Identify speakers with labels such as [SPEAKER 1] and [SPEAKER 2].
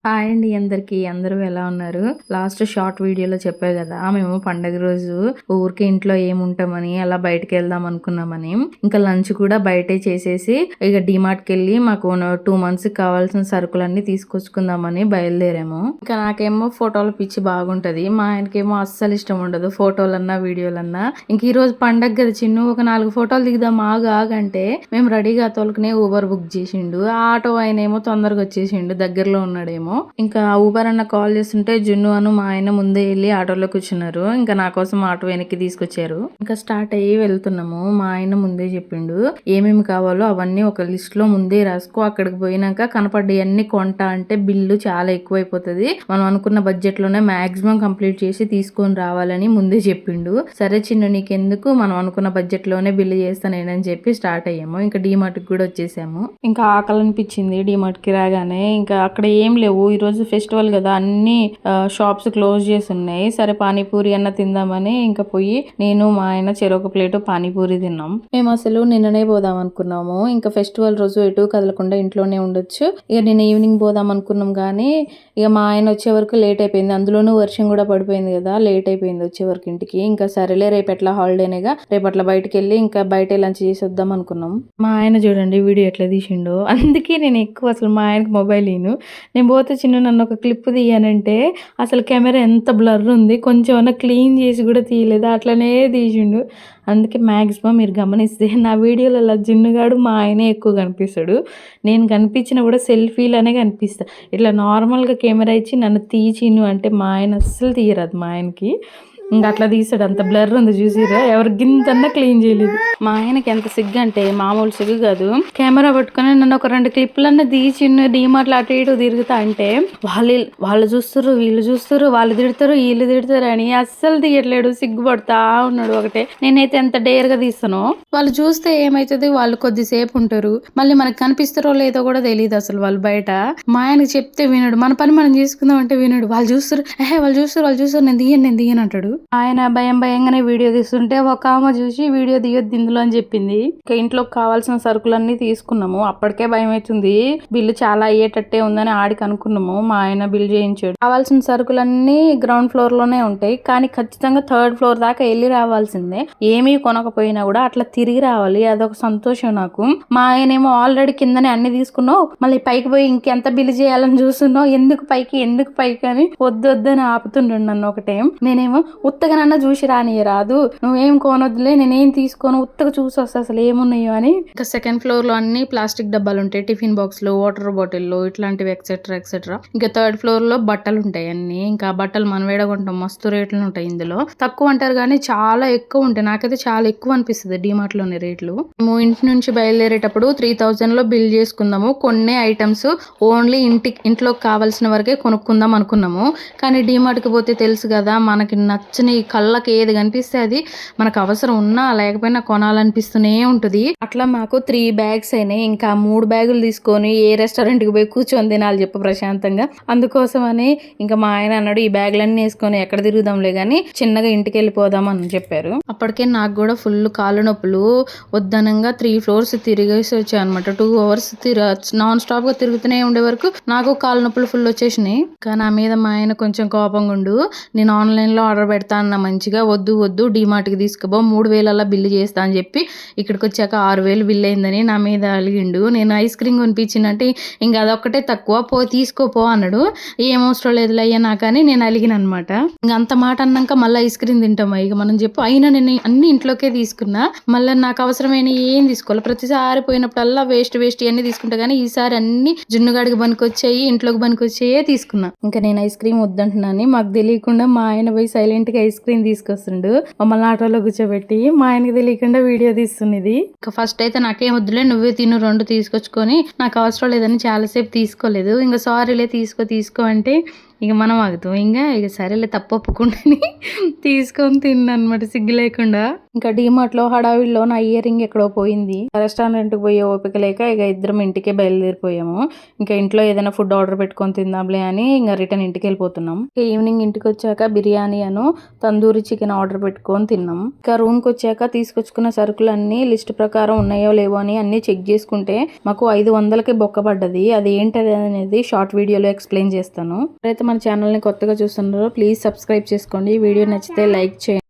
[SPEAKER 1] Hi అండి అందరికి. అందరూ ఎలా ఉన్నారు? లాస్ట్ షార్ట్ వీడియోలో చెప్పా కదా, మేము పండగ రోజు ఊరికి ఇంట్లో ఏముంటామని అలా బయటకు వెళ్దాం అనుకున్నామని. ఇంకా లంచ్ కూడా బయటే చేసేసి ఇక డిమార్ట్కి వెళ్ళి మాకు 2 months కావాల్సిన సరుకులన్నీ తీసుకొచ్చుకుందామని బయలుదేరాము. ఇంకా నాకేమో ఫోటోలు పిచ్చి బాగుంటది, మా ఆయనకేమో అస్సలు ఇష్టం ఉండదు ఫోటోలన్నా వీడియోలన్నా. ఇంక ఈ రోజు పండగ కదా చిన్ను, ఒక 4 ఫోటోలు దిగుదాం ఆగంటే మేము రెడీగా తోలుకునే ఊబర్ బుక్ చేసిండు. ఆ ఆటో ఆయన ఏమో తొందరగా వచ్చేసిండు, దగ్గరలో ఉన్నాడేమో. ఇంకా ఊబర్ అన్న కాల్ చేస్తుంటే జున్ను అను మా ఆయన ముందే వెళ్ళి ఆటోలో కూర్చున్నారు. ఇంకా నా కోసం ఆటో వెనక్కి తీసుకొచ్చారు. ఇంకా స్టార్ట్ అయ్యి వెళ్తున్నాము. మా ఆయన ముందే చెప్పిండు ఏమేమి కావాలో అవన్నీ ఒక లిస్ట్ లో ముందే రాసుకో, అక్కడికి పోయినాక కనపడ్డవన్నీ కొంటా అంటే బిల్లు చాలా ఎక్కువైపోతుంది, మనం అనుకున్న బడ్జెట్ లోనే మాక్సిమం కంప్లీట్ చేసి తీసుకొని రావాలని ముందే చెప్పిండు. సరే చిన్ను నీకెందుకు, మనం అనుకున్న బడ్జెట్ లోనే బిల్లు చేస్తానేనని చెప్పి స్టార్ట్ అయ్యాము. ఇంకా డిమార్ట్ కి కూడా వచ్చేసాము. ఇంకా ఆకలి అనిపించింది డిమార్ట్ కి రాగానే. ఇంకా అక్కడ ఏం లేవు, ఈ రోజు ఫెస్టివల్ కదా, అన్ని షాప్స్ క్లోజ్ చేసి ఉన్నాయి. సరే పానీపూరి అన్న తిందామని ఇంకా పోయి నేను మా ఆయన చెరొక ప్లేట్ పానీపూరి తిన్నాం. మేము అసలు నిన్ననే పోదాం అనుకున్నాము. ఇంకా ఫెస్టివల్ రోజు ఎటు కదలకుండా ఇంట్లోనే ఉండొచ్చు, ఇక నిన్న ఈవినింగ్ పోదాం అనుకున్నాం కానీ ఇక మా ఆయన వచ్చే వరకు లేట్ అయిపోయింది. అందులోనూ వర్షం కూడా పడిపోయింది కదా, లేట్ అయిపోయింది వచ్చే వరకు ఇంటికి. ఇంకా సరేలే రేపు ఎట్లా హాలిడేనేగా, రేపు అట్లా బయటకు వెళ్ళి ఇంకా బయట లంచ్ చేసి వద్దాం అనుకున్నాం. మా ఆయన చూడండి వీడియో ఎట్లా తీసిండో, అందుకే నేను ఎక్కువ అసలు మా ఆయనకి మొబైల్ నేను పోతే చిన్న నన్ను ఒక క్లిప్ తీయనంటే అసలు కెమెరా ఎంత బ్లర్ ఉంది, కొంచెం అన్నా క్లీన్ చేసి కూడా తీయలేదు, అట్లనే తీసిండు. అందుకే మ్యాక్సిమం మీరు గమనిస్తే నా వీడియోలలో జిన్నుగాడు మా ఆయనే ఎక్కువ కనిపిస్తాడు. నేను కనిపించినా కూడా సెల్ఫీలోనే కనిపిస్తా. ఇట్లా నార్మల్గా కెమెరా ఇచ్చి నన్ను తీచిను అంటే మా ఆయన అస్సలు తీయరాదు. మా ఆయనకి ఇంకా అట్లా తీసాడు, అంత బ్లర్ ఉంది చూసిరా, ఎవరు గింతన్నా క్లీన్ చేయలేదు. మా ఆయనకి ఎంత సిగ్గు అంటే మామూలు సిగ్గు కాదు. కెమెరా పట్టుకొని నన్ను ఒక 2 క్లిప్లన్నా తీసిన్ను డీమార్ట్లో అటు ఇటు తిరుగుతా అంటే వాళ్ళు చూస్తారు, వీళ్ళు చూస్తారు, వాళ్ళు తిడతారు, వీళ్ళు తిడతారు అని అస్సలు తీయట్లేడు, సిగ్గుపడతా ఉన్నాడు ఒకటే. నేనైతే ఎంత డేర్ గా తీస్తానో, వాళ్ళు చూస్తే ఏమైతుంది, వాళ్ళు కొద్దిసేపు ఉంటారు, మళ్ళీ మనకు కనిపిస్తారో లేదో కూడా తెలియదు అసలు వాళ్ళు బయట. మా ఆయనకి చెప్తే వినడు, మన పని మనం చేసుకుందాం అంటే వినడు. వాళ్ళు చూస్తారు, వాళ్ళు చూస్తారు, నేను తీయను అంటాడు. ఆయన భయంగానే వీడియో తీస్తుంటే ఒక ఆమె చూసి వీడియో తీయొద్దు ఇందులో అని చెప్పింది. ఇంకా ఇంట్లోకి కావాల్సిన సరుకులన్నీ తీసుకున్నాము. అప్పటికే భయం అవుతుంది, బిల్లు చాలా అయ్యేటట్టే ఉందని ఆడికి అనుకున్నాము. మా ఆయన బిల్ చేయించాడు. కావాల్సిన సరుకులన్నీ గ్రౌండ్ ఫ్లోర్ లోనే ఉంటాయి, కానీ ఖచ్చితంగా 3rd floor దాకా వెళ్ళి రావాల్సిందే. ఏమీ కొనకపోయినా కూడా అట్లా తిరిగి రావాలి, అదొక సంతోషం నాకు. మా ఆయనేమో ఆల్రెడీ కిందనే అన్ని తీసుకున్నావు, మళ్ళీ పైకి పోయి ఇంకెంత బిల్ చేయాలని చూస్తున్నావు, ఎందుకు పైకి అని వద్దని ఆపుతుండ్రు నన్ను ఒకటే. నేనేమో ఉత్తగనన్నా చూసి రాదు, నువ్వేం కొనొద్దులే, నేనేం తీసుకోను, ఉత్తగా చూసి వస్తా అసలు ఏమున్నాయో అని. ఇంకా 2nd floor లో అన్ని ప్లాస్టిక్ డబ్బాలు ఉంటాయి, టిఫిన్ బాక్స్లు, వాటర్ బాటిల్లు, ఇట్లాంటివి ఎక్సెట్రా. ఇంకా 3rd floor లో బట్టలు ఉంటాయి అన్ని. ఇంకా బట్టలు మనం వేడగొంటాం, మస్తు రేట్లు ఉంటాయి ఇందులో. తక్కువ అంటారు కానీ చాలా ఎక్కువ ఉంటాయి, నాకైతే చాలా ఎక్కువ అనిపిస్తుంది డిమార్ట్ లోని రేట్లు. మేము ఇంటి నుంచి బయలుదేరేటప్పుడు 3000 లో బిల్ చేసుకుందాము, కొన్ని ఐటమ్స్ ఓన్లీ ఇంట్లోకి కావాల్సిన వరకే కొనుక్కుందాం అనుకున్నాము. కానీ డిమార్ట్ కి పోతే తెలుసు కదా, మనకి నచ్చని కళ్ళకి ఏది కనిపిస్తే అది మనకు అవసరం ఉన్నా లేకపోయినా కొనాలనిపిస్తూనే ఉంటుంది. అట్లా మాకు 3 bags అయినాయి. ఇంకా 3 బ్యాగులు తీసుకొని ఏ రెస్టారెంట్ కి పోయి కూర్చొని తినాలి చెప్పు ప్రశాంతంగా. అందుకోసమని ఇంకా మా ఆయన అన్నాడు ఈ బ్యాగులన్నీ వేసుకొని ఎక్కడ తిరుగుదాంలే గానీ చిన్నగా ఇంటికి వెళ్ళిపోదాం అని చెప్పారు. అప్పటికే నాకు కూడా ఫుల్ కాళ్ళు నొప్పులు, వద్దనంగా 3 floors తిరిగేసి వచ్చాయి అనమాట. 2 hours నాన్ స్టాప్ గా తిరుగుతూనే ఉండే వరకు నాకు కాళ్ళు నొప్పులు ఫుల్ వచ్చేసినాయి. కానీ నా మీద మా ఆయన కొంచెం కోపంగా ఉండు, నేను ఆన్లైన్ లో ఆర్డర్ పెడతా అన్న మంచిగా, వద్దు డిమార్ట్ కి తీసుకుపో, 3000 బిల్లు చేస్తా అని చెప్పి ఇక్కడికి వచ్చాక 6000 బిల్ అయిందని నా మీద అలిగిండు. నేను ఐస్ క్రీమ్ కొనిపించినంటే ఇంకా అదొక్కటే తక్కువ, తీసుకోపో అన్నాడు. ఏం అవసరం లేదు అయ్యా నాకని నేను అలిగిన అనమాట. ఇంకా అంత మాట అన్నాక మళ్ళీ ఐస్ క్రీమ్ తింటామా ఇక మనం చెప్పు. అయినా నేను అన్ని ఇంట్లోకే తీసుకున్నా, మళ్ళీ నాకు అవసరమైన ఏం తీసుకోవాలి, ప్రతిసారి పోయినప్పుడల్లా వేస్ట్ అన్ని తీసుకుంటా. కానీ ఈసారి అన్ని జున్నుగాడికి పనికొచ్చాయి, ఇంట్లోకి పనికొచ్చాయే తీసుకున్నా. ఇంకా నేను ఐస్ క్రీమ్ వద్దంటున్నాను, మాకు తెలియకుండా మా ఆయన పోయి సైలెంట్ గా ఐస్ క్రీమ్ తీసుకొస్తుండు. మమ్మల్ని ఆటోలో కూర్చోబెట్టి మా ఆయనకి తెలియకుండా వీడియో తీస్తున్నది. ఇంకా ఫస్ట్ అయితే నాకేం వద్దులే, నువ్వే తిను 2 తీసుకొచ్చుకొని, నాకు అవసరం లేదని చాలాసేపు తీసుకోలేదు. ఇంకా సారీలే తీసుకో అంటే ఇక మనం ఆగుతాం. ఇక సరేలే తప్పు ఒప్పుకుండాని తీసుకొని తిన్ననమాట సిగ్గు లేకుండా. ఇంకా డీమార్ట్ లో హడావిడిలో నా ఇయర్ రింగ్ ఎక్కడో పోయింది. రెస్టారెంట్ కి పోయే ఓపిక లేక ఇక ఇద్దరం ఇంటికే బయలుదేరిపోయాము. ఇంకా ఇంట్లో ఏదైనా ఫుడ్ ఆర్డర్ పెట్టుకొని తిందాంలే అని ఇంకా రిటర్న్ ఇంటికి వెళ్ళిపోతున్నాం. ఈవినింగ్ ఇంటికి వచ్చాక బిర్యానీ తందూరి చికెన్ ఆర్డర్ పెట్టుకొని తిన్నాం. ఇంకా రూమ్ కి వచ్చాక తీసుకొచ్చుకున్న సరుకులన్నీ లిస్ట్ ప్రకారం ఉన్నాయో లేవో అని అన్ని చెక్ చేసుకుంటే మాకు 500కి బొక్క పడ్డది. అది ఏంటది అనేది షార్ట్ వీడియోలో ఎక్స్ప్లెయిన్ చేస్తాను. అయితే మన ఛానల్ ని కొత్తగా చూస్తున్నారో ప్లీజ్ సబ్స్క్రైబ్ చేసుకోండి. వీడియో నచ్చితే లైక్ చేయండి.